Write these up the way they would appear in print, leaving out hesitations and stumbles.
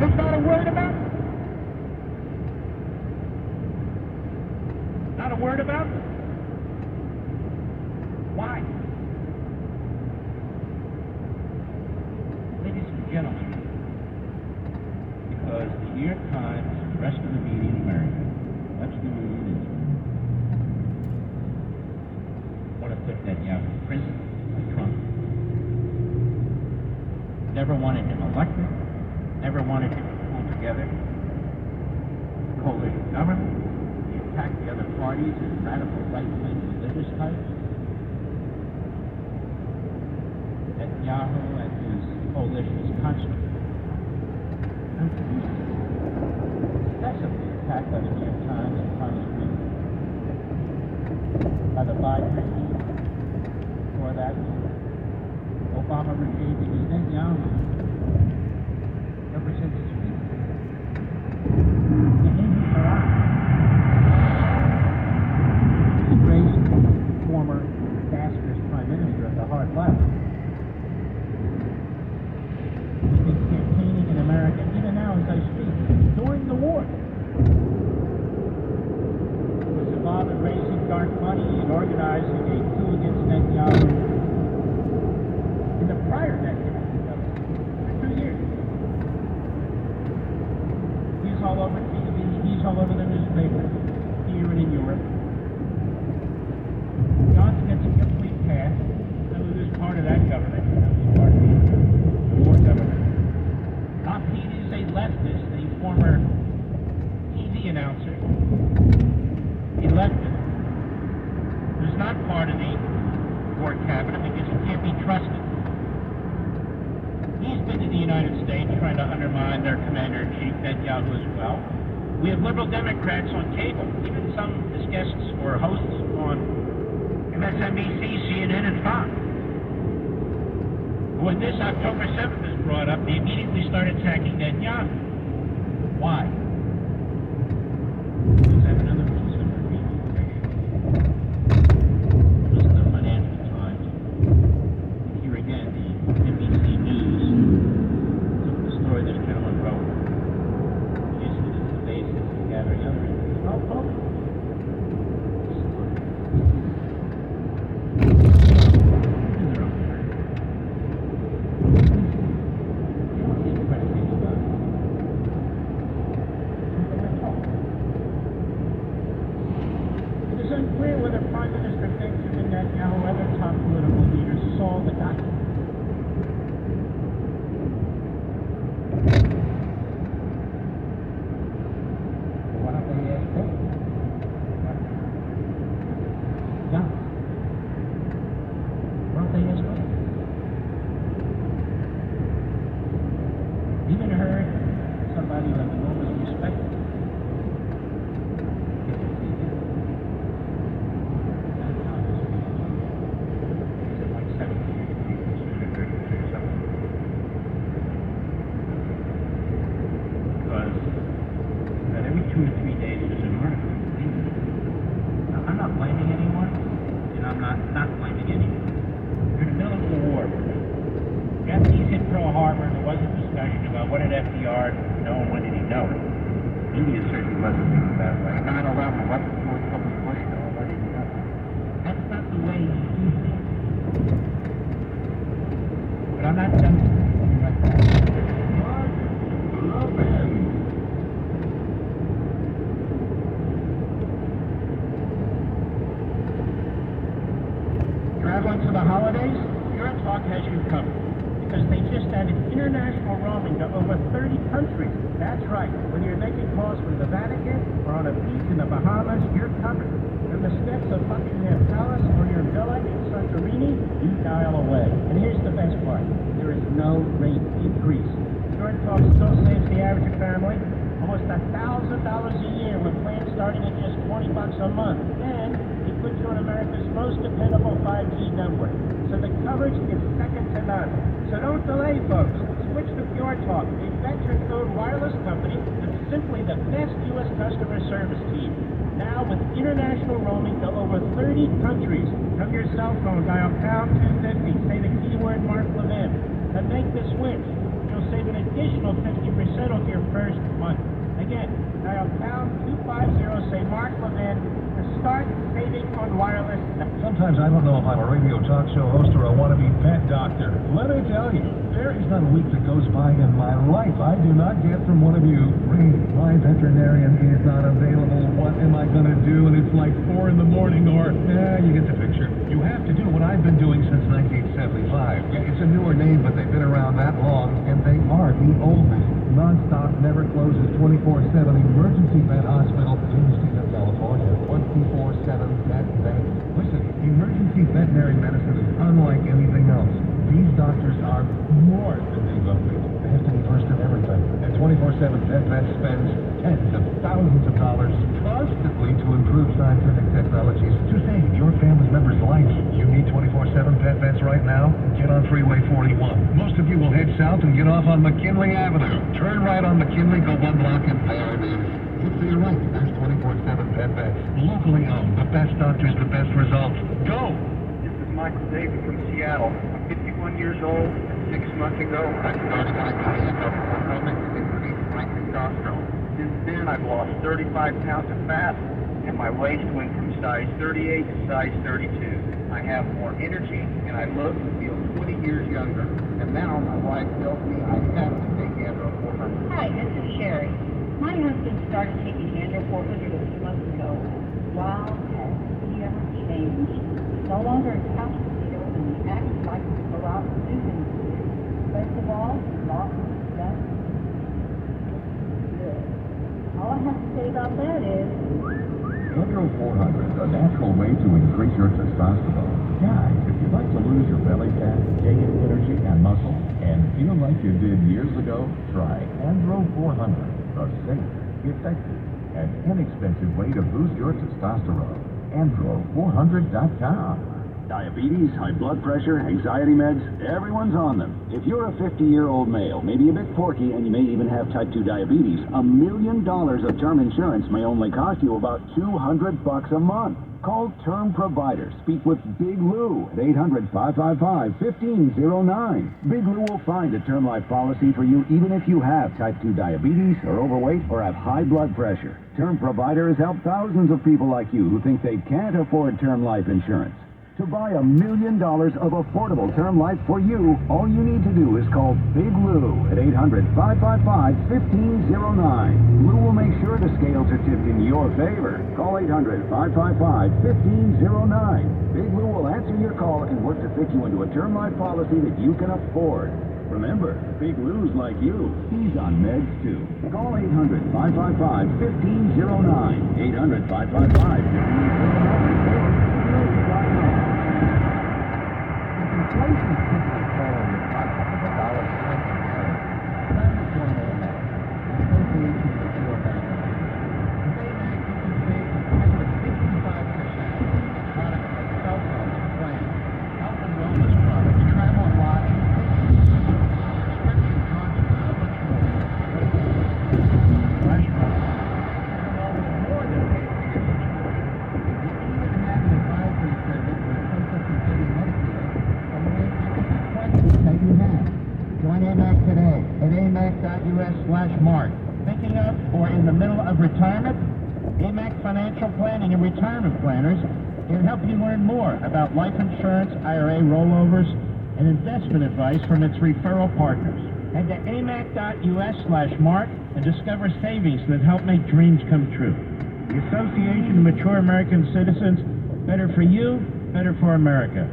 There's not a word about it. Not a word about it. Why? Ladies and gentlemen, because the New York Times and the rest of the media in America, much of the media in Israel, want to put Netanyahu in prison for Trump. Never wanted him elected, never wanted him to pull together a coalition government. He attacked the other parties as radical right-wing religious types. Netanyahu and his coalition is constantly excessively attacked by the New York Times and Congress by the Biden regime. Before that, Obama regime, because Netanyahu represents his people. The Hindu Quran. Disgraced former disastrous prime minister of the hard left. He's been campaigning in America, even now as I speak, during the war. He was involved in raising dark money and organizing a coup against Netanyahu in the prior decade, for 2 years. He's all over TV, he's all over the newspapers, here and in Europe. Johnson gets a complete pass. So he was part of that government. He was part of the war government. Lapid is a leftist, a former TV announcer. He left it. He was not part of the war cabinet because he can't be trusted. He's been to the United States trying to undermine their commander-in-chief, Netanyahu, as well. We have liberal Democrats on cable, even some as guests or hosts on MSNBC, CNN, and Fox. When this October 7th is brought up, they immediately start attacking Netanyahu. Why? Because I have another reason for being listen to the Financial Times. Here again, the NBC News took the story this gentleman wrote, used it as the basis of gathering other interviews. Well, folks, unclear whether Prime Minister Benjamin Netanyahu or other top political leaders saw the document. Why don't they ask him? Yeah. Why don't they ask him? Even heard somebody who has enormous respect. What did FDR know and when did he know it? India certainly wasn't thinking that way. 9/11, what did George W. Bush know and when did he know it? That's not the way you do things. But I'm not done like that. Traveling to the holidays? Your Talk has you covered. Because they just added international roaming to over 30 countries. That's right. When you're making calls from the Vatican or on a beach in the Bahamas, you're covered. From the steps of Buckingham Palace or your villa in Santorini, you dial away. And here's the best part. There is no rate increase. Your Talk still saves the average family almost $1,000 a year with plans starting at just $20 a month. And it puts you on America's most dependable 5G network. So the coverage is second to none. So don't delay, folks. Switch to Pure Talk, a veteran-owned wireless company that's simply the best U.S. customer service team. Now with international roaming to over 30 countries. From your cell phone, dial pound 250, say the keyword Mark Levin, and make the switch. You'll save an additional 50% settled your first month. Again, dial pound 250, say Mark Levin, to start saving on wireless. Sometimes I don't know if I'm a radio talk show host or a wannabe pet doctor. Let me tell you, there is not a week that goes by in my life I do not get from one of you. Ray, my veterinarian is not available. What am I going to do? And it's like 4 in the morning or, you get the picture. You have to do what I've been doing since 1975. Yeah, it's a newer name, but they've been around that long, and they are the oldest. Non-stop, never closes, 24/7 emergency vet hospital in the state of California. 24/7 vet. Listen, emergency veterinary medicine is unlike anything else. These doctors are more than they look. They have to be versed in everything. And 24/7 vet spends tens of thousands of dollars constantly to improve scientific technologies to save your family member's life. You need 24/7 vets right now? Get on Freeway 41. Most of you will head south and get off on McKinley Avenue. Turn right on McKinley, go 1 block, and there it is. Look to your right. There's 24/7 vets. Locally owned. The best doctors, the best results. Go! This is Michael David from Seattle. I'm 51 years old, and 6 months ago, I started taking hormones to increase my testosterone. Since then, I've lost 35 pounds of fat, and my waist went from size 38 to size 32. I have more energy, and I look and feel 20 years younger. And now my wife tells me I have to take Andro 400. Hi, this is Sherry. My husband started taking Andro 400 a few months ago. Wow, has he ever changed? No longer a couch potato, and he acts like to go out and do things. Best of all, he lost his gut. Good. All I have to say about that is... Andro 400, a natural way to increase your testosterone. Guys, if you'd like to lose your belly fat, gain energy and muscle, and feel like you did years ago, try Andro 400, a safe, effective, and inexpensive way to boost your testosterone. Andro400.com. Diabetes, high blood pressure, anxiety meds, everyone's on them. If you're a 50-year-old male, maybe a bit porky, and you may even have type 2 diabetes, $1 million of term insurance may only cost you about $200 a month. Call Term Provider. Speak with Big Lou at 800-555-1509. Big Lou will find a term life policy for you even if you have type 2 diabetes, are overweight, or have high blood pressure. Term Provider has helped thousands of people like you who think they can't afford term life insurance. To buy $1 million of affordable term life for you, all you need to do is call Big Lou at 800-555-1509. Lou will make sure the scales are tipped in your favor. Call 800-555-1509. Big Lou will answer your call and work to fit you into a term life policy that you can afford. Remember, Big Lou's like you. He's on meds too. Call 800-555-1509. 800-555-1509. Inflation is simply falling at $500 a year. Time to join AMAC, the Association for Pure Medicine. With AMAC, you can save as much as 65% on products like cell phones and plans, health and wellness products, travel and lodging, prescription drugs, and so much more. Flash products. And along with more than paying for your subscription, you even have an advisory service with Social Security Medicare. That you have. Join AMAC today at amac.us/mark. Thinking of or in the middle of retirement? AMAC Financial Planning and Retirement Planners can help you learn more about life insurance, IRA rollovers, and investment advice from its referral partners. Head to amac.us/mark and discover savings that help make dreams come true. The Association of Mature American Citizens, better for you, better for America.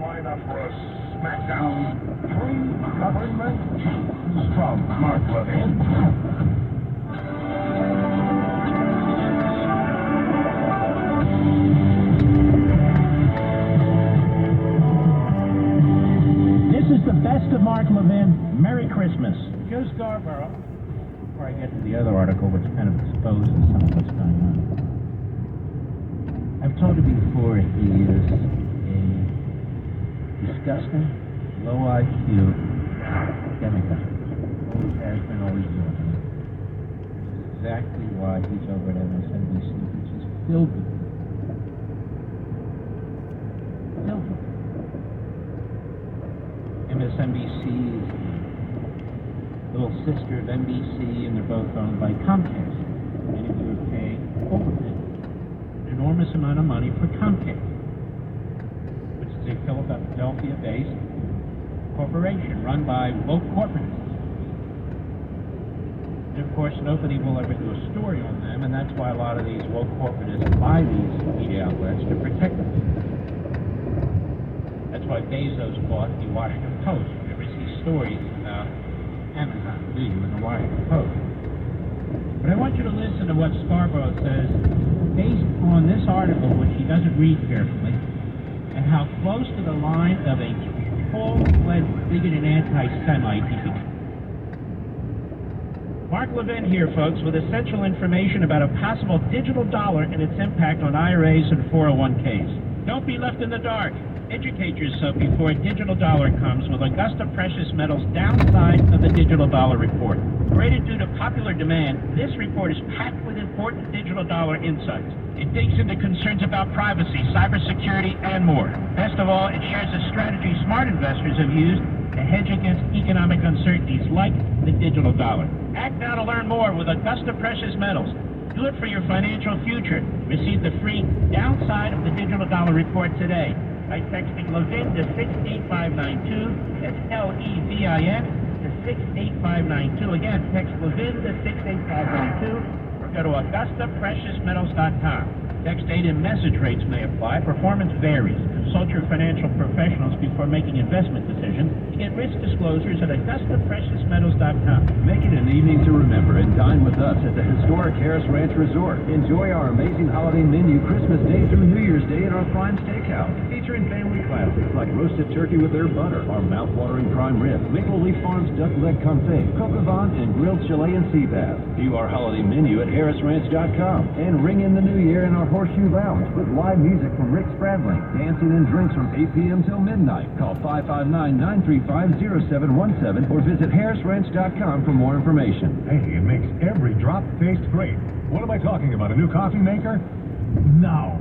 Line up for a SmackDown 3 government from Mark Levin. This is the best of Mark Levin. Merry Christmas. Joe Scarborough. Before I get to the other article, which kind of exposes some of what's going on. I've told you before, he is a disgusting, low IQ demigod. Always has been, always will be. That's exactly why he's over at MSNBC, which is filled with them. Filled with them. MSNBC is little sister of NBC, and they're both owned by Comcast. Many of you are paying overpay, an enormous amount of money for Comcast, which is a Philadelphia-based corporation run by woke corporatists. And of course, nobody will ever do a story on them, and that's why a lot of these woke corporatists buy these media outlets to protect them. That's why Bezos bought the Washington Post. You never see stories about Amazon, do you, in the Washington Post? But I want you to listen to what Scarborough says based on this article, which he doesn't read carefully, and how close to the line of a full-fledged bigot and anti-Semite he became. Mark Levin here, folks, with essential information about a possible digital dollar and its impact on IRAs and 401ks. Don't be left in the dark. Educate yourself before a digital dollar comes with Augusta Precious Metals' downside of the digital dollar report. Created due to popular demand, this report is packed with important digital dollar insights. It digs into concerns about privacy, cybersecurity, and more. Best of all, it shares a strategy smart investors have used to hedge against economic uncertainties like the digital dollar. Act now to learn more with Augusta Precious Metals. Do it for your financial future. Receive the free downside of the digital dollar report today by texting Levin to 68592. That's Levin to 68592. Again, text Levin to 68592 or go to AugustaPreciousMetals.com. Text data and message rates may apply. Performance varies. Consult your financial professionals before making investment decisions. Get risk disclosures at AugustaPreciousMetals.com. Make it an evening to remember and dine with us at the historic Harris Ranch Resort. Enjoy our amazing holiday menu Christmas Day through New Year's Day at our prime steakhouse, featuring family classics like roasted turkey with herb butter, our mouth-watering prime rib, Maple Leaf Farms duck leg confit, coq au vin, and grilled Chilean sea bass. View our holiday menu at HarrisRanch.com and ring in the new year in our Horseshoe Lounge with live music from Rick Spradling, dancing and drinks from 8 p.m. till midnight. Call 559-935-0717 or visit HarrisRanch.com for more information. Hey, it makes every drop taste great. What am I talking about, a new coffee maker? No.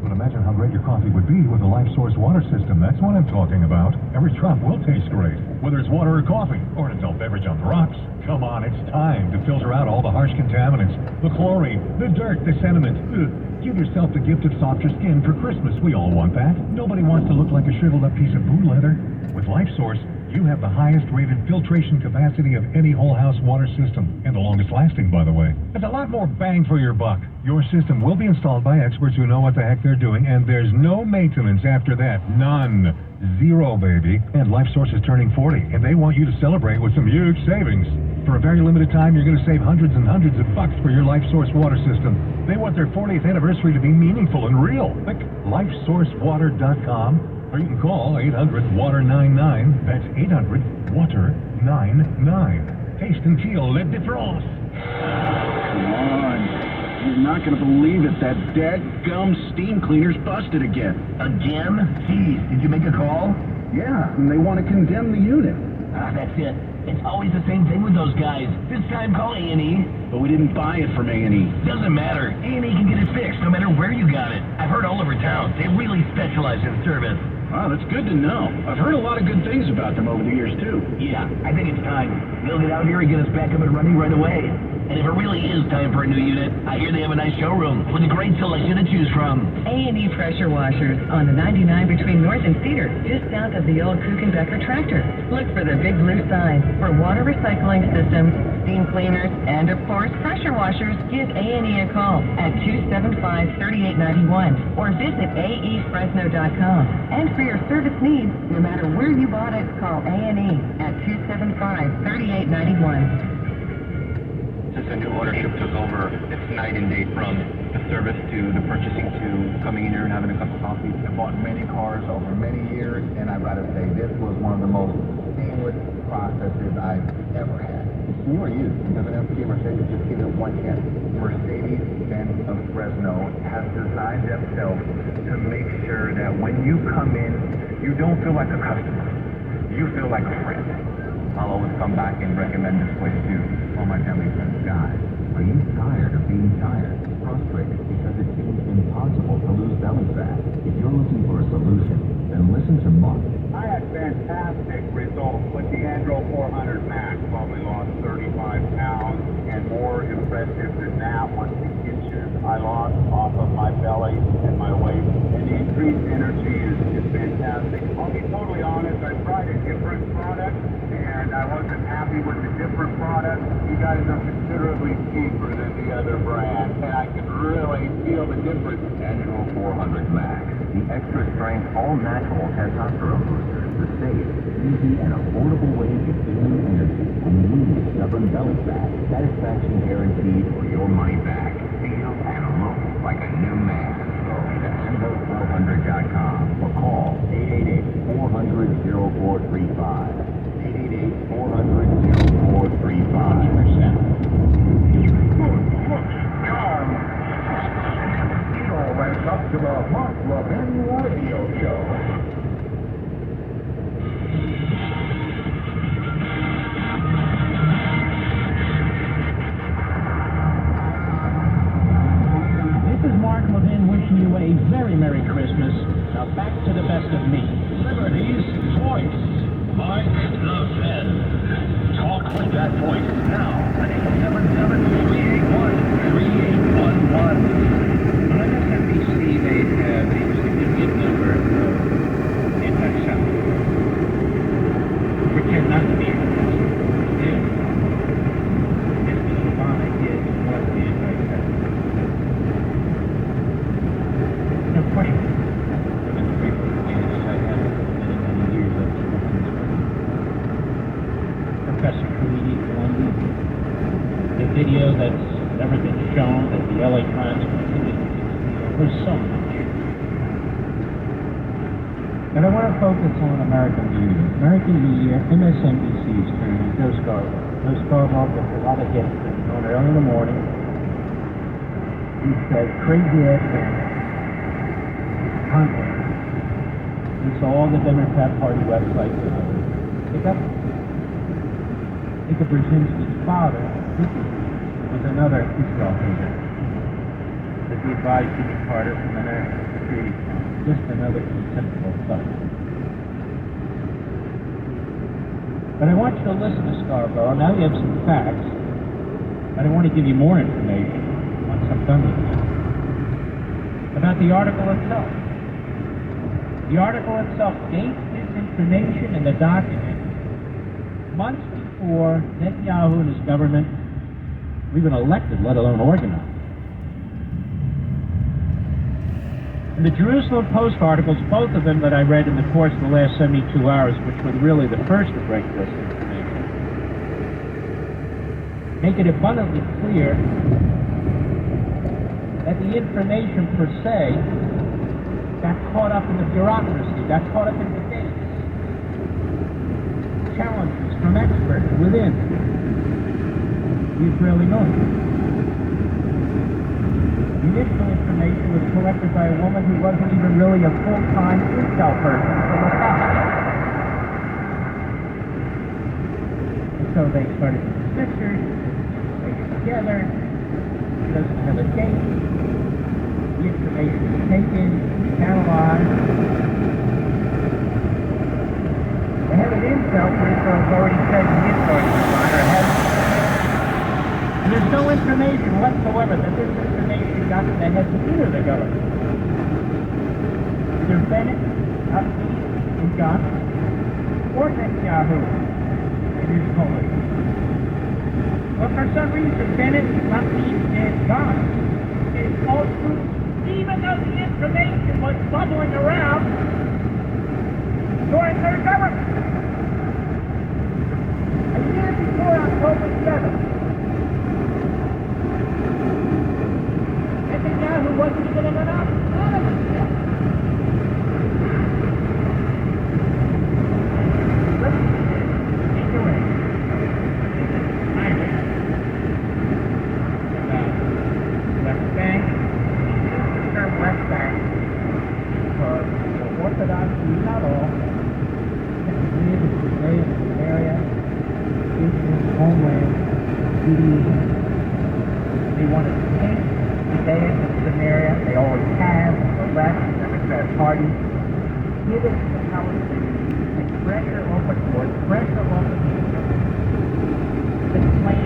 But imagine how great your coffee would be with a LifeSource water system. That's what I'm talking about. Every drop will taste great, whether it's water or coffee, or an adult beverage on the rocks. Come on, it's time to filter out all the harsh contaminants, the chlorine, the dirt, the sediment. Ugh. Give yourself the gift of softer skin for Christmas. We all want that. Nobody wants to look like a shriveled up piece of boo leather. With LifeSource, you have the highest rated filtration capacity of any whole house water system, and the longest lasting, by the way. It's a lot more bang for your buck. Your system will be installed by experts who know what the heck they're doing, and there's no maintenance after that. None. Zero, baby. And LifeSource is turning 40, and they want you to celebrate with some huge savings. For a very limited time, you're going to save hundreds and hundreds of bucks for your LifeSource water system. They want their 40th anniversary to be meaningful and real. Click LifeSourceWater.com, or you can call 800-WATER-99. That's 800-WATER-99. Taste and feel Le Difference. Come on. You're not going to believe it. That dadgum steam cleaner's busted again. Again? Geez, did you make a call? Yeah, and they want to condemn the unit. Ah, that's it. It's always the same thing with those guys. This time call A&E. But we didn't buy it from A&E. Doesn't matter. A&E can get it fixed no matter where you got it. I've heard all over town. They really specialize in service. Wow, that's good to know. I've heard a lot of good things about them over the years, too. Yeah, I think it's time. They'll get out here and get us back up and running right away. And if it really is time for a new unit, I hear they have a nice showroom with a great selection to choose from. A&E pressure washers on the 99 between North and Cedar, just south of the old Kuchenbecker tractor. Look for the big blue sign. For water recycling systems, steam cleaners, and of course pressure washers, give A&E a call at 275-3891 or visit aefresno.com. And for your service needs, no matter where you bought it, call A&E at 275-3891. Since the new ownership took over, it's night and day from the service to the purchasing to coming in here and having a cup of coffee. I bought many cars over many years, and I'd rather say this was one of the most seamless processes I've ever had. It's new or used? Because an MPG Mercedes, just give it one chance. Mercedes-Benz of Fresno has designed themselves to make sure that when you come in, you don't feel like a customer. You feel like a friend. I'll always come back and recommend this place to all my family friends. Guys, are you tired of being tired? Frustrated because it seems impossible to lose belly fat? If you're looking for a solution, then listen to Mark. I had fantastic results with the Andro 400 Max while we lost shifted now once the inches I lost off of my belly and my waist. And the increased energy is fantastic. I'll be totally honest, I tried a different product and I wasn't happy with the different product. You guys are considerably cheaper than the other brand, and I can really feel the difference. Natural 400 Max, the extra strength, all natural testosterone booster, the safe, easy, and affordable way to gain energy and lose stubborn belly fat. Satisfaction guaranteed or your money back. Feel and look like a new man. Go to Enzo400.com or call 888-400-0435. 888-400-0435. That's up to the Hot Lovin' Radio Show. This is Mark Levin wishing you a very Merry Christmas. Now back to the best of me. Liberty's voice, Mark Levin. Talk with that voice now at 877-381-3811. MSNBC, they have a significant number of anti-Semites. Pretend not to be anti-Semites. Mr. Obama is what the anti-Semites. No question. And the great advantage I have many, many years of Professor Khalidi Columbia. The video that's never been shown that the LA Times continues to conceal. There's so much. But I want to focus on American media. American media, MSNBC's turning, Joe Scarborough. Joe Scarborough gets a lot of hits on early in the morning. He says crazy ass things. Content. And so all the Democrat Party websites and others pick up. Ika Brzezinski's father, was another Israel hater. That he advised Jimmy Carter from the National Security Council. Just another contemptible thug. But I want you to listen to Scarborough. Now you have some facts. But I want to give you more information once I'm done with this. About the article itself. The article itself dates this information in the document months before Netanyahu and his government were even elected, let alone organized. And the Jerusalem Post articles, both of them that I read in the course of the last 72 hours, which were really the first to break this information, make it abundantly clear that the information per se got caught up in the bureaucracy, got caught up in debates, challenges from experts within the Israeli military. The initial information was collected by a woman who wasn't even really a full-time intel person for Mossad. And so they started with the pictures, they get together, she doesn't have a date, the information is taken, analyzed. The head of intel for Israel has already said he is going to resign, or has. And there's no information whatsoever that this information got to the heads of either of the government. Either Bennett, Lapid, and Gantz, or Netanyahu and his coalition. But for some reason, Bennett, Lapid, and Gantz is all true, even though the information was bubbling around during their government. A year before October 7th, Netanyahu wasn't even an anonymous yet. Let's take away. West Bank, the term West Bank, because the Orthodox, not all, believe it's the Judean area, Israel's homeland, Judaism. They wanted to take Judean and Samaria, they always have, the left, the Democrat Party, give it to the Palestinians, take pressure off the court, pressure off the